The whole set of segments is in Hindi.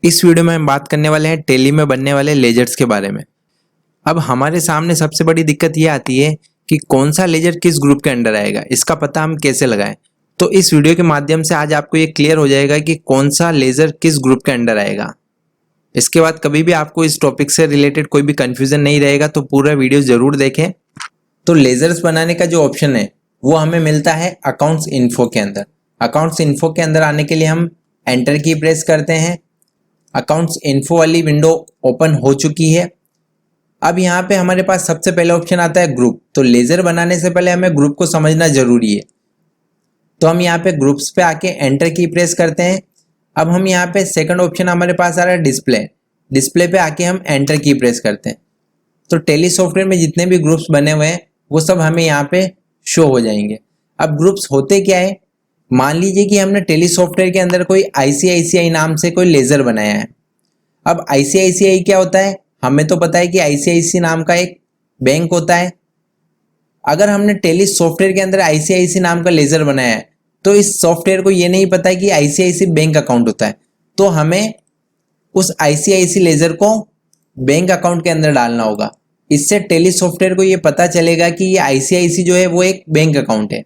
इस वीडियो में हम बात करने वाले हैं टेली में बनने वाले लेजर्स के बारे में। अब हमारे सामने सबसे बड़ी दिक्कत ये आती है कि कौन सा लेजर किस ग्रुप के अंडर आएगा, इसका पता हम कैसे लगाएं। तो इस वीडियो के माध्यम से आज आपको ये क्लियर हो जाएगा कि कौन सा लेजर किस ग्रुप के अंडर आएगा। इसके बाद कभी भी आपको इस टॉपिक से रिलेटेड कोई भी कंफ्यूजन नहीं रहेगा, तो पूरा वीडियो जरूर देखें। तो लेजर्स बनाने का जो ऑप्शन है वो हमें मिलता है अकाउंट्स इन्फो के अंदर। अकाउंट्स इन्फो के अंदर आने के लिए हम एंटर की प्रेस करते हैं। अकाउंट्स इन्फो वाली विंडो ओपन हो चुकी है। अब यहाँ पे हमारे पास सबसे पहले ऑप्शन आता है ग्रुप। तो लेजर बनाने से पहले हमें ग्रुप को समझना जरूरी है। तो हम यहाँ पे ग्रुप्स पे आके एंटर की प्रेस करते हैं। अब हम यहाँ पे सेकंड ऑप्शन हमारे पास आ रहा है डिस्प्ले। डिस्प्ले पे आके हम एंटर की प्रेस करते हैं। तो टेली सॉफ्टवेयर में जितने भी ग्रुप्स बने हुए हैं वो सब हमें यहाँ पे शो हो जाएंगे। अब ग्रुप्स होते क्या है, मान लीजिए कि हमने टेली सॉफ्टवेयर के अंदर कोई ICICI नाम से कोई लेजर बनाया है। अब ICICI क्या होता है, हमें तो पता है कि ICICI नाम का एक बैंक होता है। अगर हमने टेली सॉफ्टवेयर के अंदर ICICI नाम का लेजर बनाया है तो इस सॉफ्टवेयर को ये नहीं पता है कि ICICI बैंक अकाउंट होता है। तो हमें उस ICICI लेजर को बैंक अकाउंट के अंदर डालना होगा। इससे टेली सॉफ्टवेयर को ये पता चलेगा कि ये ICICI जो है वो एक बैंक अकाउंट है।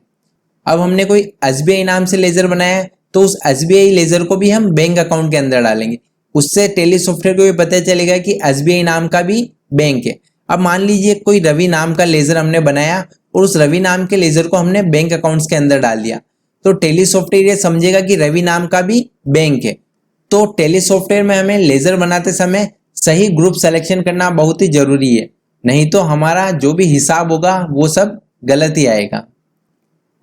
अब हमने कोई SBI नाम से लेजर बनाया है तो उस SBI लेजर को भी हम बैंक अकाउंट के अंदर डालेंगे। उससे टेली सॉफ्टवेयर को ये पता चलेगा कि SBI नाम का भी बैंक है। अब मान लीजिए कोई रवि नाम का लेजर हमने बनाया और उस रवि नाम के लेजर को हमने बैंक अकाउंट्स के अंदर डाल दिया, तो टेली सॉफ्टवेयर ये समझेगा कि रवि नाम का भी बैंक है। तो टेली सॉफ्टवेयर में हमें लेजर बनाते समय सही ग्रुप सिलेक्शन करना बहुत ही जरूरी है, नहीं तो हमारा जो भी हिसाब होगा वो सब गलत ही आएगा।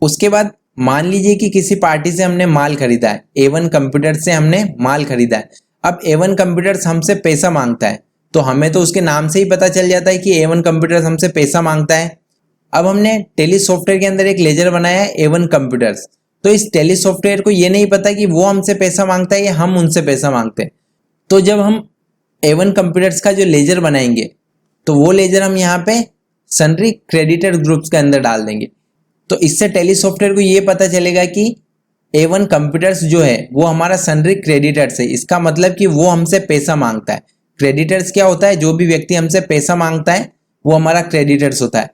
उसके बाद मान लीजिए कि किसी पार्टी से हमने माल खरीदा है, A1 कंप्यूटर से हमने माल खरीदा है। अब A1 कंप्यूटर्स हमसे पैसा मांगता है, तो हमें तो उसके नाम से ही पता चल जाता है कि A1 कंप्यूटर्स हमसे पैसा मांगता है। अब हमने टेली सॉफ्टवेयर के अंदर एक लेजर बनाया है A1 कंप्यूटर्स, तो इस टेली सॉफ्टवेयर को ये नहीं पता कि वो हमसे पैसा मांगता है या हम उनसे पैसा मांगते हैं। तो जब हम A1 कंप्यूटर्स का जो लेजर बनाएंगे तो वो लेजर हम यहाँ पे सन्ड्री क्रेडिटर ग्रुप्स के अंदर डाल देंगे। तो इससे टेली सॉफ्टवेयर को ये पता चलेगा कि A1 कंप्यूटर्स जो है वो हमारा सन्ड्री क्रेडिटर्स है। इसका मतलब कि वो हमसे पैसा मांगता है। क्रेडिटर्स क्या होता है, जो भी व्यक्ति हमसे पैसा मांगता है वो हमारा क्रेडिटर्स होता है।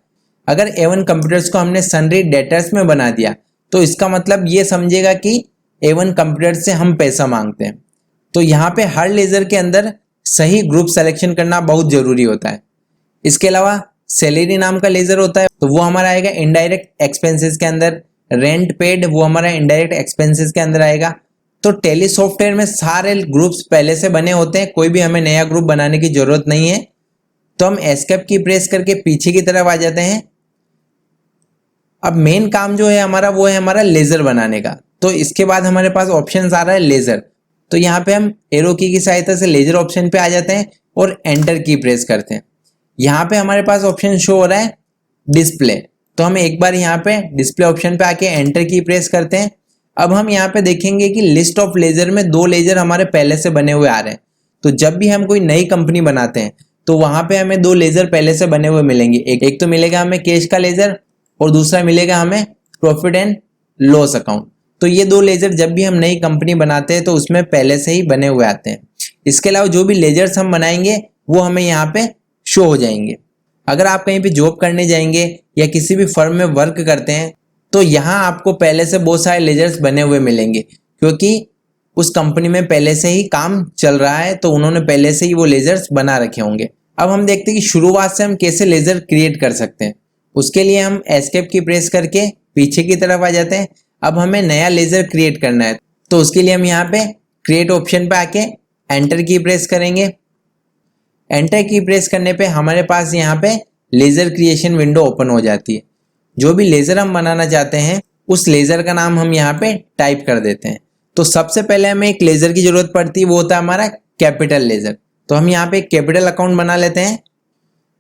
अगर A1 कंप्यूटर्स को हमने सन्ड्री डेटर्स में बना दिया तो इसका मतलब ये समझेगा कि A1 कंप्यूटर्स से हम पैसा मांगते हैं। तो यहाँ पे हर लेजर के अंदर सही ग्रुप सिलेक्शन करना बहुत जरूरी होता है। इसके अलावा सैलरी नाम का लेजर होता है, तो वो हमारा आएगा इनडायरेक्ट एक्सपेंसेस के अंदर। रेंट पेड वो हमारा इनडायरेक्ट एक्सपेंसेस के अंदर आएगा। तो टेली सॉफ्टवेयर में सारे ग्रुप्स पहले से बने होते हैं, कोई भी हमें नया ग्रुप बनाने की जरूरत नहीं है। तो हम एस्केप की प्रेस करके पीछे की तरफ आ जाते हैं। अब मेन काम जो है हमारा वो है हमारा लेजर बनाने का। तो इसके बाद हमारे पास ऑप्शन आ रहा है लेजर। तो यहाँ पे हम एरो की सहायता से लेजर ऑप्शन पे आ जाते हैं और एंटर की प्रेस करते हैं। यहाँ पे हमारे पास ऑप्शन शो हो रहा है डिस्प्ले। तो हम एक बार यहाँ पे डिस्प्ले ऑप्शन पे आके एंटर की प्रेस करते हैं। अब हम यहाँ पे देखेंगे कि लिस्ट ऑफ लेजर में 2 लेजर हमारे पहले से बने हुए आ रहे हैं। तो जब भी हम कोई नई कंपनी बनाते हैं तो वहां पे हमें 2 लेजर पहले से बने हुए मिलेंगे। एक तो मिलेगा हमें कैश का लेजर और दूसरा मिलेगा हमें प्रॉफिट एंड लॉस अकाउंट। तो ये 2 लेजर जब भी हम नई कंपनी बनाते हैं तो उसमें पहले से ही बने हुए आते हैं। इसके अलावा जो भी लेजर्स हम बनाएंगे वो हमें यहाँ पे शो हो जाएंगे। अगर आप कहीं पे जॉब करने जाएंगे या किसी भी फर्म में वर्क करते हैं तो यहाँ आपको पहले से बहुत सारे लेजर्स बने हुए मिलेंगे, क्योंकि उस कंपनी में पहले से ही काम चल रहा है तो उन्होंने पहले से ही वो लेजर्स बना रखे होंगे। अब हम देखते हैं कि शुरुआत से हम कैसे लेजर क्रिएट कर सकते हैं। उसके लिए हम एस्केप की प्रेस करके पीछे की तरफ आ जाते हैं। अब हमें नया लेजर क्रिएट करना है, तो उसके लिए हम यहाँ पे क्रिएट ऑप्शन पे आके एंटर की प्रेस करेंगे। एंटर की प्रेस करने पे हमारे पास यहाँ पे लेजर क्रिएशन विंडो ओपन हो जाती है। जो भी लेजर हम बनाना चाहते हैं उस लेजर का नाम हम यहाँ पे टाइप कर देते हैं। तो सबसे पहले हमें एक लेजर की जरूरत पड़ती है, वो होता है हमारा कैपिटल लेजर। तो हम यहाँ पे एक कैपिटल अकाउंट बना लेते हैं।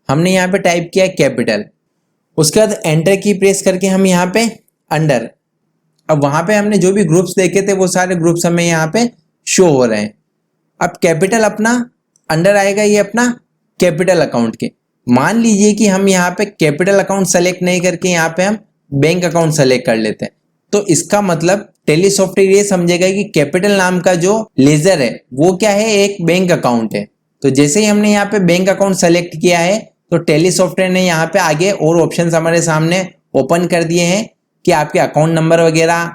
हमने यहाँ पे टाइप किया कैपिटल। उसके बाद एंटर की प्रेस करके हम यहाँ पे अंडर। अब वहां पे हमने जो भी ग्रुप्स देखे थे वो सारे ग्रुप्स हमें यहाँ पे शो हो रहे हैं। अब कैपिटल अपना अंडर आएगा ये अपना कैपिटल अकाउंट के। मान लीजिए कि हम यहाँ पे कैपिटल अकाउंट सेलेक्ट नहीं करके यहाँ पे हम बैंक अकाउंट सेलेक्ट कर लेते हैं, तो इसका मतलब टेली सॉफ्टवेयर ये समझेगा कि कैपिटल नाम का जो लेजर है वो क्या है, एक बैंक अकाउंट है। तो जैसे ही हमने यहाँ पे बैंक अकाउंट सेलेक्ट किया है तो टेली सॉफ्टवेयर ने यहाँ पे आगे और ऑप्शंस हमारे सामने ओपन कर दिए हैं कि आपके अकाउंट नंबर वगैरह,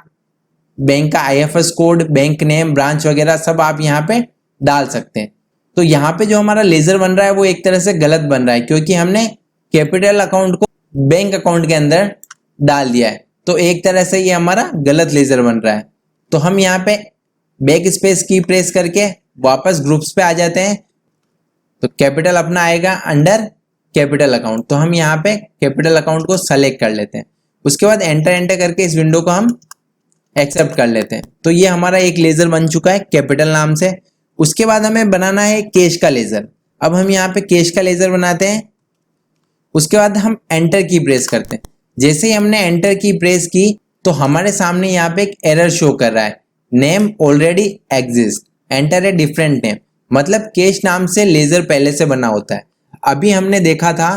बैंक का IFS code, bank name, branch वगैरह सब आप यहाँ पे डाल सकते हैं। तो यहाँ पे जो हमारा लेजर बन रहा है वो एक तरह से गलत बन रहा है क्योंकि हमने कैपिटल अकाउंट को बैंक अकाउंट के अंदर डाल दिया है। तो एक तरह से ये हमारा गलत लेजर बन रहा है। तो हम यहाँ पे बैक स्पेस की प्रेस करके वापस ग्रुप्स पे आ जाते हैं। तो कैपिटल अपना आएगा अंडर कैपिटल अकाउंट, तो हम यहाँ पे कैपिटल अकाउंट को सेलेक्ट कर लेते हैं। उसके बाद एंटर करके इस विंडो को हम एक्सेप्ट कर लेते हैं। तो ये हमारा एक लेजर बन चुका है कैपिटल नाम से। उसके बाद हमें बनाना है कैश का लेजर। अब हम यहाँ पे कैश का लेजर बनाते हैं। उसके बाद हम एंटर की प्रेस करते हैं। जैसे ही हमने एंटर की प्रेस की तो हमारे सामने यहाँ पे एक एरर शो कर रहा है, name already exist, enter a different name. मतलब कैश नाम से लेजर पहले से बना होता है। अभी हमने देखा था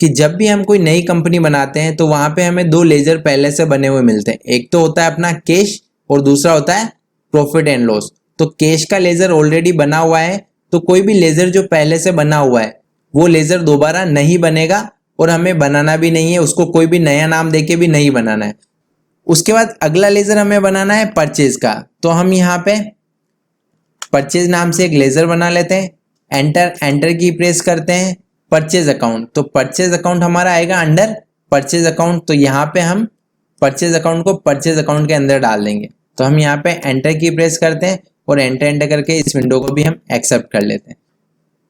कि जब भी हम कोई नई कंपनी बनाते हैं तो वहां पे हमें दो लेजर पहले से बने हुए मिलते हैं। एक तो होता है अपना कैश और दूसरा होता है प्रॉफिट एंड लॉस। तो कैश का लेजर ऑलरेडी बना हुआ है तो कोई भी लेजर जो पहले से बना हुआ है वो लेजर दोबारा नहीं बनेगा और हमें बनाना भी नहीं है, उसको कोई भी नया नाम देके भी नहीं बनाना है। उसके बाद अगला लेजर हमें बनाना है परचेज का। तो हम यहाँ पे परचेज नाम से एक लेजर बना लेते हैं। एंटर की प्रेस करते हैं। परचेज अकाउंट, तो परचेज अकाउंट हमारा आएगा अंडर परचेज अकाउंट। तो यहाँ पे हम परचेज अकाउंट को परचेज अकाउंट के अंदर डाल देंगे। तो हम यहाँ पे एंटर की प्रेस करते हैं और एंटर करके इस विंडो को भी हम एक्सेप्ट कर लेते हैं।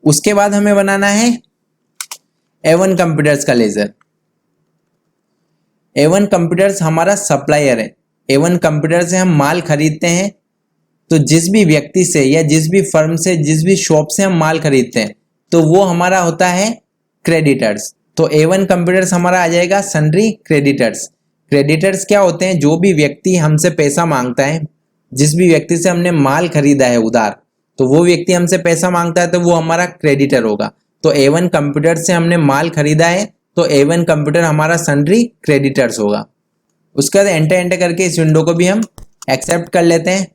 उसके बाद हमें बनाना है A1 कंप्यूटर्स का लेजर। A1 कंप्यूटर्स हमारा सप्लायर है। A1 कंप्यूटर से हम माल खरीदते हैं। तो जिस भी व्यक्ति से या जिस भी फर्म से, जिस भी शॉप से हम माल खरीदते हैं तो वो हमारा होता है क्रेडिटर्स। तो A1 कंप्यूटर्स हमारा आ जाएगा सन्ड्री क्रेडिटर्स। क्रेडिटर्स क्या होते हैं? जो भी व्यक्ति हमसे पैसा मांगता है, जिस भी व्यक्ति से हमने माल खरीदा है उधार, तो वो व्यक्ति हमसे पैसा मांगता है तो वो हमारा क्रेडिटर होगा। तो A1 कंप्यूटर से हमने माल खरीदा है तो A1 कंप्यूटर हमारा सन्ड्री क्रेडिटर्स होगा। उसके बाद एंटर करके इस विंडो को भी हम एक्सेप्ट कर लेते हैं।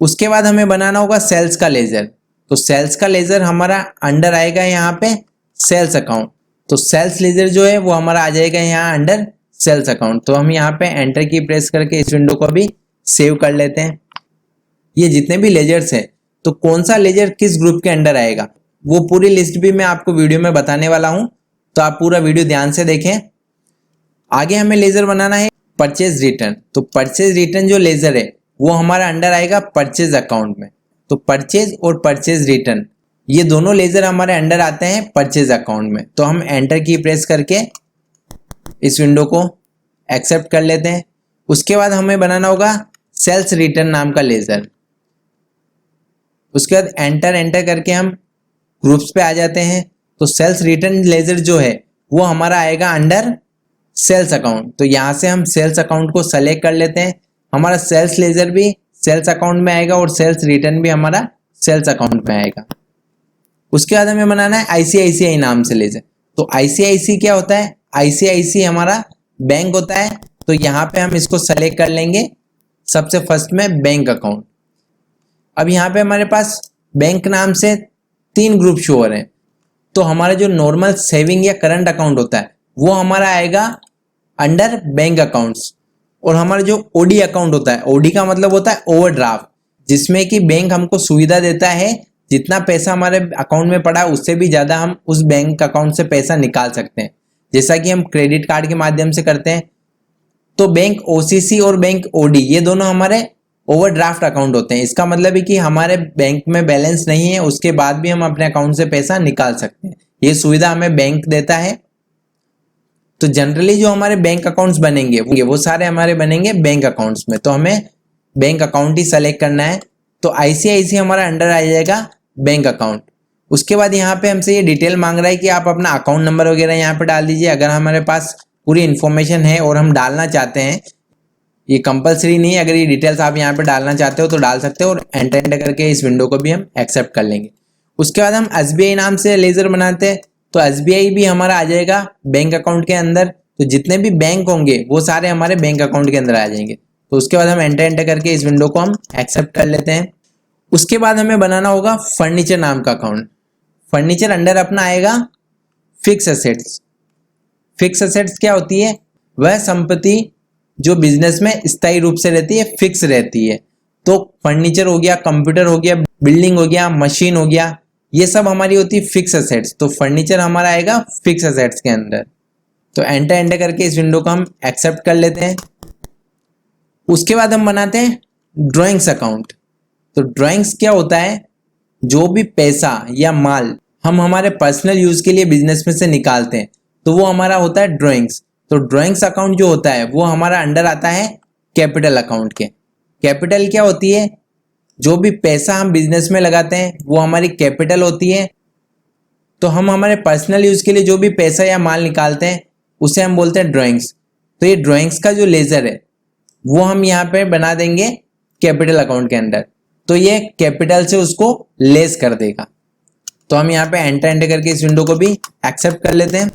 उसके बाद हमें बनाना होगा सेल्स का लेजर। तो सेल्स का लेजर हमारा अंडर आएगा यहाँ पे सेल्स अकाउंट। तो सेल्स लेजर जो है वो हमारा आ जाएगा यहाँ अंडर सेल्स अकाउंट। तो हम यहाँ पे एंटर की प्रेस करके इस विंडो को भी सेव कर लेते हैं। ये जितने भी लेजर्स हैं तो कौन सा लेजर किस ग्रुप के अंडर आएगा वो पूरी लिस्ट भी मैं आपको वीडियो में बताने वाला हूं, तो आप पूरा वीडियो ध्यान से देखें। आगे हमें लेजर बनाना है परचेज रिटर्न। तो परचेज रिटर्न जो लेजर है वो हमारा अंडर आएगा परचेज अकाउंट में। तो परचेज और परचेज रिटर्न ये दोनों लेजर हमारे अंडर आते हैं परचेज अकाउंट में। तो हम एंटर की प्रेस करके इस विंडो को एक्सेप्ट कर लेते हैं। उसके बाद हमें बनाना होगा सेल्स रिटर्न नाम का लेजर। उसके बाद एंटर करके हम ग्रुप्स पे आ जाते हैं। तो सेल्स रिटर्न लेजर जो है वो हमारा आएगा अंडर सेल्स अकाउंट। तो यहाँ से हम सेल्स अकाउंट को सेलेक्ट कर लेते हैं। हमारा सेल्स लेजर भी सेल्स अकाउंट में आएगा और सेल्स रिटर्न भी हमारा सेल्स अकाउंट में आएगा। उसके बाद हमें बनाना है ICICI नाम से लेजर। तो ICICI क्या होता है? ICICI हमारा बैंक होता है। तो यहाँ पे हम इसको सेलेक्ट कर लेंगे सबसे फर्स्ट में बैंक अकाउंट। अब यहाँ पे हमारे पास बैंक नाम से 3 ग्रुप शो हो रहे हैं। तो हमारा जो नॉर्मल सेविंग या करंट अकाउंट होता है वो हमारा आएगा अंडर बैंक अकाउंट्स। और हमारा जो OD अकाउंट होता है, OD का मतलब होता है ओवरड्राफ्ट, जिसमें कि बैंक हमको सुविधा देता है जितना पैसा हमारे अकाउंट में पड़ा है उससे भी ज़्यादा हम उस बैंक अकाउंट से पैसा निकाल सकते हैं, जैसा कि हम क्रेडिट कार्ड के माध्यम से करते हैं। तो बैंक OCC और बैंक OD ये दोनों हमारे ओवरड्राफ्ट अकाउंट होते हैं। इसका मतलब है कि हमारे बैंक में बैलेंस नहीं है उसके बाद भी हम अपने अकाउंट से पैसा निकाल सकते हैं। ये सुविधा हमें बैंक देता है। तो जनरली जो हमारे बैंक अकाउंट्स बनेंगे वो सारे हमारे बनेंगे बैंक अकाउंट्स में। तो हमें बैंक अकाउंट ही सेलेक्ट करना है। तो ICICI हमारा अंडर आ जाएगा बैंक अकाउंट। उसके बाद यहाँ पे हमसे ये डिटेल मांग रहा है कि आप अपना अकाउंट नंबर वगैरह यहाँ पे डाल दीजिए। अगर हमारे पास पूरी इन्फॉर्मेशन है और हम डालना चाहते हैं, ये कंपलसरी नहीं है, अगर ये डिटेल्स आप यहाँ पे डालना चाहते हो तो डाल सकते हो। और एंटर करके इस विंडो को भी हम एक्सेप्ट कर लेंगे। उसके बाद हम SBI नाम से लेजर बनाते हैं। तो SBI भी हमारा आ जाएगा बैंक अकाउंट के अंदर। तो जितने भी बैंक होंगे वो सारे हमारे बैंक अकाउंट के अंदर आ जाएंगे। तो उसके बाद हम एंटर करके इस विंडो को हम एक्सेप्ट कर लेते हैं। उसके बाद हमें बनाना होगा फर्नीचर नाम का अकाउंट। फर्नीचर अंडर अपना आएगा फिक्स असेट्स। फिक्स असेट्स क्या होती है? वह संपत्ति जो बिजनेस में स्थायी रूप से रहती है, फिक्स रहती है। तो फर्नीचर हो गया, कंप्यूटर हो गया, बिल्डिंग हो गया, मशीन हो गया, ये सब हमारी होती है फिक्स असेट्स। तो फर्नीचर हमारा आएगा फिक्स असेट्स के अंदर। तो एंटर करके इस विंडो को हम एक्सेप्ट कर लेते हैं। उसके बाद हम बनाते हैं ड्राइंग्स अकाउंट। तो ड्राइंग्स क्या होता है? जो भी पैसा या माल हम हमारे पर्सनल यूज के लिए बिजनेस में से निकालते हैं तो वो हमारा होता है ड्राइंग्स। तो ड्राइंग्स अकाउंट जो होता है वो हमारा अंडर आता है कैपिटल अकाउंट के। कैपिटल क्या होती है? जो भी पैसा हम बिजनेस में लगाते हैं वो हमारी कैपिटल होती है। तो हम हमारे पर्सनल यूज के लिए जो भी पैसा या माल निकालते हैं उसे हम बोलते हैं ड्राइंग्स। तो ये ड्राइंग्स का जो लेजर है वो हम यहाँ पे बना देंगे कैपिटल अकाउंट के अंदर। तो ये कैपिटल से उसको लेस कर देगा। तो हम यहाँ पे एंटर करके इस विंडो को भी एक्सेप्ट कर लेते हैं।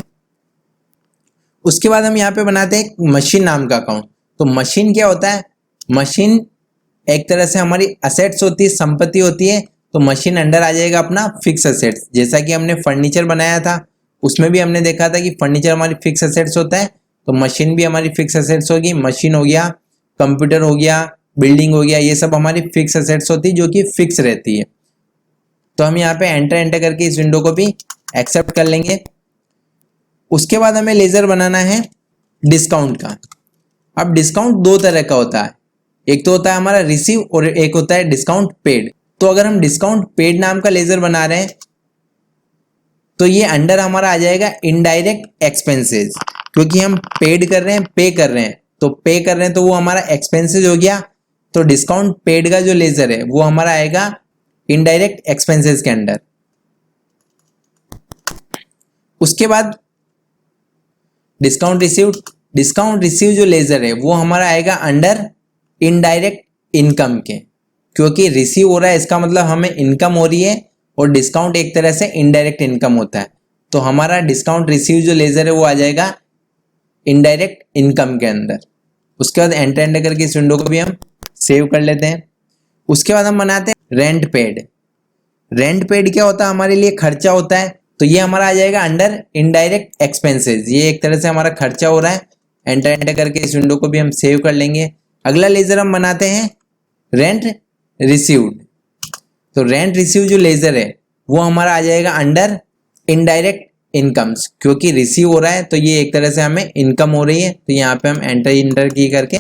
उसके बाद हम यहाँ पे बनाते हैं मशीन नाम का अकाउंट। तो मशीन क्या होता है? मशीन एक तरह से हमारी असेट्स होती है, संपत्ति होती है। तो मशीन अंडर आ जाएगा अपना फिक्स असेट्स। जैसा कि हमने फर्नीचर बनाया था उसमें भी हमने देखा था कि फर्नीचर हमारी फिक्स असेट्स होता है, तो मशीन भी हमारी फिक्स असेट्स होगी। मशीन हो गया, कंप्यूटर हो गया, बिल्डिंग हो गया, ये सब हमारी फिक्स असेट्स होती है जो कि फिक्स रहती है। तो हम यहाँ पे एंटर करके इस विंडो को भी एक्सेप्ट कर लेंगे। उसके बाद हमें लेजर बनाना है डिस्काउंट का। अब डिस्काउंट दो तरह का होता है, एक तो होता है हमारा रिसीव और एक होता है डिस्काउंट पेड। तो अगर हम डिस्काउंट पेड नाम का लेजर बना रहे हैं तो ये अंडर हमारा आ जाएगा इनडायरेक्ट एक्सपेंसेस, क्योंकि हम पेड कर रहे हैं, पे कर रहे हैं। तो पे कर रहे हैं तो वो हमारा एक्सपेंसेस हो गया। तो डिस्काउंट पेड का जो लेजर है वो हमारा आएगा इनडायरेक्ट एक्सपेंसेस के अंडर। उसके बाद डिस्काउंट रिसीव जो लेजर है वो हमारा आएगा अंडर इनडायरेक्ट इनकम के, क्योंकि रिसीव हो रहा है इसका मतलब हमें इनकम हो रही है, और डिस्काउंट एक तरह से इनडायरेक्ट इनकम होता है। तो हमारा डिस्काउंट रिसीव जो लेजर है वो आ जाएगा इनडायरेक्ट इनकम के अंदर। उसके बाद एंटर करके इस विंडो को भी हम सेव कर लेते हैं। उसके बाद हम बनाते हैं रेंट पेड। रेंट पेड क्या होता है? हमारे लिए खर्चा होता है। तो ये हमारा आ जाएगा अंडर इनडायरेक्ट एक्सपेंसेस। ये एक तरह से हमारा खर्चा हो रहा है। एंटर करके इस विंडो को भी हम सेव कर लेंगे। अगला लेजर हम बनाते हैं रेंट रिसीव्ड। तो रेंट रिसीव जो लेजर है वो हमारा आ जाएगा अंडर इनडायरेक्ट इनकम्स, क्योंकि रिसीव हो रहा है तो ये एक तरह से हमें इनकम हो रही है। तो यहाँ पे हम एंटर की करके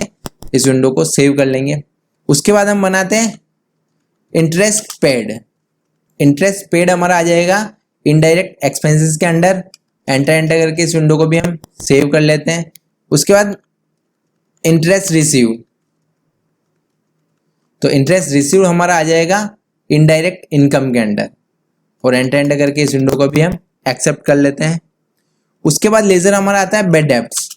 इस विंडो को सेव कर लेंगे। उसके बाद हम बनाते हैं इंटरेस्ट पेड। इंटरेस्ट पेड हमारा आ जाएगा इनडायरेक्ट एक्सपेंसेस के अंडर। एंटर करके इस विंडो को भी हम सेव कर लेते हैं। उसके बाद इंटरेस्ट रिसीव। तो इंटरेस्ट रिसीव हमारा आ जाएगा इनडायरेक्ट इनकम के अंडर, और एंटर करके इस विंडो को भी हम एक्सेप्ट कर लेते हैं। उसके बाद लेजर हमारा आता है बेड डेब्ट्स।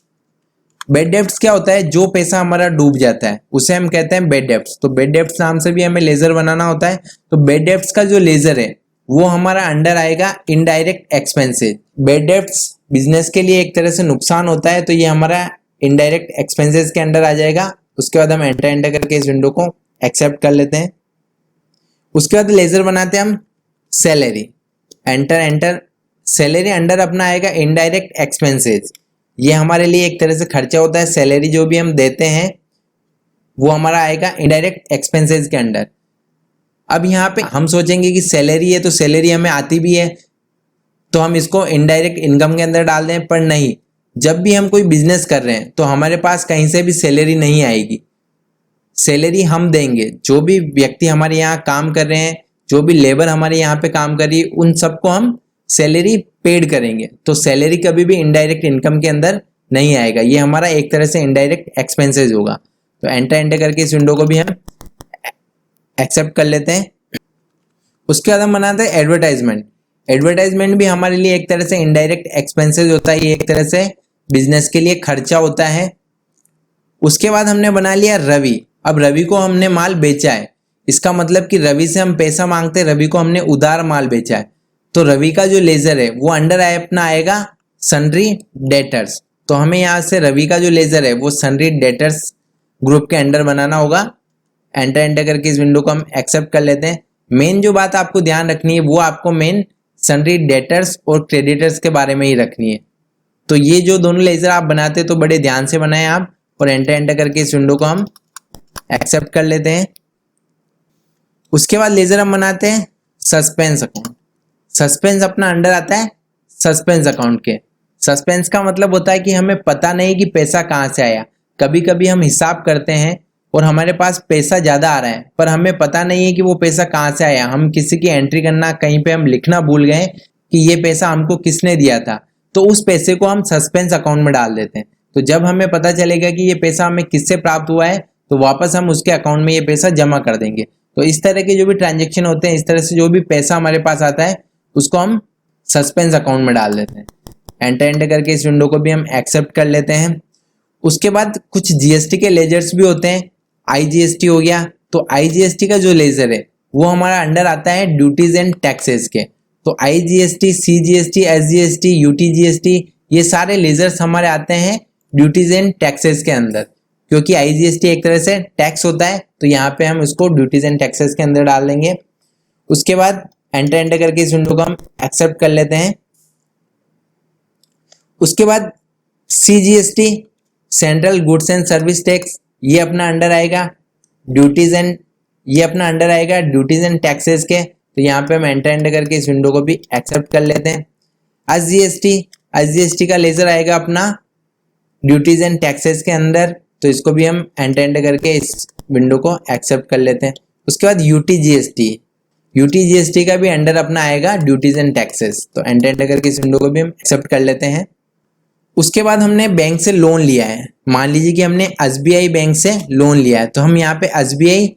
बेड डेब्ट्स क्या होता है? जो पैसा हमारा डूब जाता है उसे हम कहते हैं बेड डेब्ट्स। तो बेड डेब्ट्स नाम से भी हमें लेजर बनाना होता है। तो बेड डेब्ट्स का जो लेजर है वो हमारा अंडर आएगा indirect expenses. Bed debts business के लिए एक तरह से नुकसान होता है, तो ये हमारा इनडायरेक्ट एक्सपेंसेस के अंडर आ जाएगा। उसके बाद हम एंटर करके इस विंडो को एक्सेप्ट कर लेते हैं। उसके बाद लेजर बनाते हैं हम सैलरी। एंटर सैलरी अंडर अपना आएगा इनडायरेक्ट एक्सपेंसेस। ये हमारे लिए एक तरह से खर्चा होता है। सैलरी जो भी हम देते हैं वो हमारा आएगा इनडायरेक्ट एक्सपेंसेस के अंडर। अब यहाँ पे हम सोचेंगे कि सैलरी है तो सैलरी हमें आती भी है तो हम इसको इनडायरेक्ट इनकम के अंदर डाल दें, पर नहीं, जब भी हम कोई बिजनेस कर रहे हैं तो हमारे पास कहीं से भी सैलरी नहीं आएगी। सैलरी हम देंगे, जो भी व्यक्ति हमारे यहाँ काम कर रहे हैं, जो भी लेबर हमारे यहाँ पे काम कर रही है, उन सबको हम सैलरी पेड करेंगे। तो सैलरी कभी भी इनडायरेक्ट इनकम के अंदर नहीं आएगा, ये हमारा एक तरह से इनडायरेक्ट एक्सपेंसेस होगा। तो एंटर करके इस विंडो को भी हम एक्सेप्ट कर लेते हैं। उसके बाद हम बनाते हैं एडवर्टाइजमेंट। एडवर्टाइजमेंट भी हमारे लिए एक तरह से इनडायरेक्ट एक्सपेंसेस होता है, ये एक तरह से बिजनेस के लिए खर्चा होता है। उसके बाद हमने बना लिया रवि। अब रवि को हमने माल बेचा है, इसका मतलब कि रवि से हम पैसा मांगते हैं, रवि को हमने उधार माल बेचा है। तो रवि का जो लेजर है वो अंडर अपना आएगा सन्ड्री डेटर्स। तो हमें यहाँ से रवि का जो लेजर है वो सन्ड्री डेटर्स ग्रुप के अंडर बनाना होगा। एंटर करके इस विंडो को हम एक्सेप्ट कर लेते हैं। मेन जो बात आपको ध्यान रखनी है वो आपको मेन सन्ड्री डेटर्स और क्रेडिटर्स के बारे में ही रखनी है। तो ये जो दोनों लेजर आप बनाते हैं तो बड़े ध्यान से बनाएं आप, और एंटर करके इस विंडो को हम एक्सेप्ट कर लेते हैं। उसके बाद लेजर हम बनाते हैं सस्पेंस अकाउंट। सस्पेंस अपना अंडर आता है सस्पेंस अकाउंट के। सस्पेंस का मतलब होता है कि हमें पता नहीं कि पैसा कहाँ से आया। कभी कभी हम हिसाब करते हैं और हमारे पास पैसा ज़्यादा आ रहा है पर हमें पता नहीं है कि वो पैसा कहाँ से आया। हम किसी की एंट्री करना, कहीं पे हम लिखना भूल गए कि ये पैसा हमको किसने दिया था, तो उस पैसे को हम सस्पेंस अकाउंट में डाल देते हैं। तो जब हमें पता चलेगा कि ये पैसा हमें किससे प्राप्त हुआ है तो वापस हम उसके अकाउंट में ये पैसा जमा कर देंगे। तो इस तरह के जो भी ट्रांजेक्शन होते हैं, इस तरह से जो भी पैसा हमारे पास आता है उसको हम सस्पेंस अकाउंट में डाल देते हैं। एंटर करके इस विंडो को भी हम एक्सेप्ट कर लेते हैं। उसके बाद कुछ जीएसटी के लेजर्स भी होते हैं। आईजीएसटी हो गया, तो आईजीएसटी का जो लेजर है वो हमारा अंडर आता है ड्यूटीज एंड टैक्सेस के। तो आईजीएसटी, सीजीएसटी, एसजीएसटी, यूटीजीएसटी, ये सारे लेजर्स हमारे आते हैं ड्यूटीज एंड टैक्सेस के अंदर, क्योंकि आईजीएसटी एक तरह से टैक्स होता है तो यहाँ पे हम उसको ड्यूटीज एंड टैक्सेस के अंदर डाल देंगे। उसके बाद एंटर करके इस विंडो को हम एक्सेप्ट कर लेते हैं। उसके बाद CGST, central goods and service tax, ये अपना अंडर आएगा ड्यूटीज एंड, ये अपना अंडर आएगा ड्यूटीज एंड टैक्सेस के। तो यहाँ पे हम एंटर करके इस विंडो को भी एक्सेप्ट कर लेते हैं। एसजीएसटी, एसजीएसटी का लेजर आएगा अपना ड्यूटीज एंड टैक्सेस के अंदर, तो इसको भी हम एंटर करके इस विंडो को एक्सेप्ट कर लेते हैं। उसके बाद यूटीजीएसटी, यूटीजीएसटी का भी अंडर अपना आएगा ड्यूटीज एंड टैक्सेस, तो एंटर करके इस विंडो को भी हम एक्सेप्ट कर लेते हैं। उसके बाद हमने बैंक से लोन लिया है, मान लीजिए कि हमने एसबीआई बैंक से लोन लिया है, तो हम यहाँ पे एसबीआई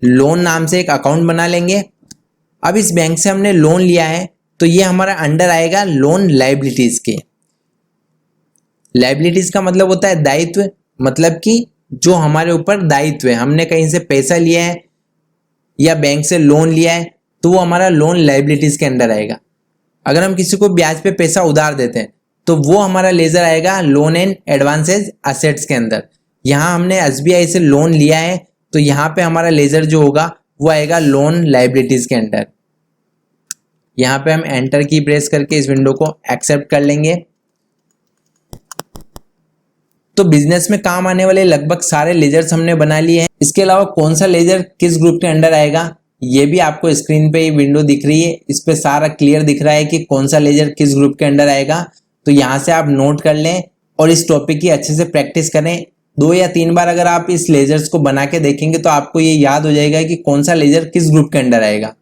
लोन नाम से एक अकाउंट बना लेंगे। अब इस बैंक से हमने लोन लिया है तो ये हमारा अंडर आएगा लोन लायबिलिटीज के। लायबिलिटीज का मतलब होता है दायित्व, मतलब कि जो हमारे ऊपर दायित्व है, हमने कहीं से पैसा लिया है या बैंक से लोन लिया है तो वो हमारा लोन लायबिलिटीज के अंडर आएगा। अगर हम किसी को ब्याज पे पैसा उधार देते हैं तो वो हमारा लेजर आएगा लोन एंड एडवांसेज एसेट्स के अंदर। यहाँ हमने एसबीआई से लोन लिया है तो यहाँ पे हमारा लेजर जो होगा वो आएगा लोन लायबिलिटीज के अंडर। यहाँ पे हम एंटर की प्रेस करके इस विंडो को एक्सेप्ट कर लेंगे। तो बिजनेस में काम आने वाले लगभग सारे लेजर्स हमने बना लिए हैं। इसके अलावा कौन सा लेजर किस ग्रुप के अंडर आएगा ये भी आपको स्क्रीन पे ये विंडो दिख रही है, इस पे सारा क्लियर दिख रहा है कि कौन सा लेजर किस ग्रुप के अंडर आएगा। तो यहाँ से आप नोट कर लें और इस टॉपिक की अच्छे से प्रैक्टिस करें। 2 या 3 बार अगर आप इस लेजर्स को बना के देखेंगे तो आपको ये याद हो जाएगा कि कौन सा लेजर किस ग्रुप के अंडर आएगा।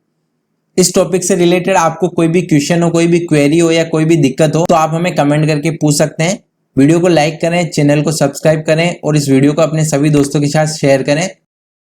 इस टॉपिक से रिलेटेड आपको कोई भी क्वेश्चन हो, कोई भी क्वेरी हो या कोई भी दिक्कत हो तो आप हमें कमेंट करके पूछ सकते हैं। वीडियो को लाइक करें, चैनल को सब्सक्राइब करें और इस वीडियो को अपने सभी दोस्तों के साथ शेयर करें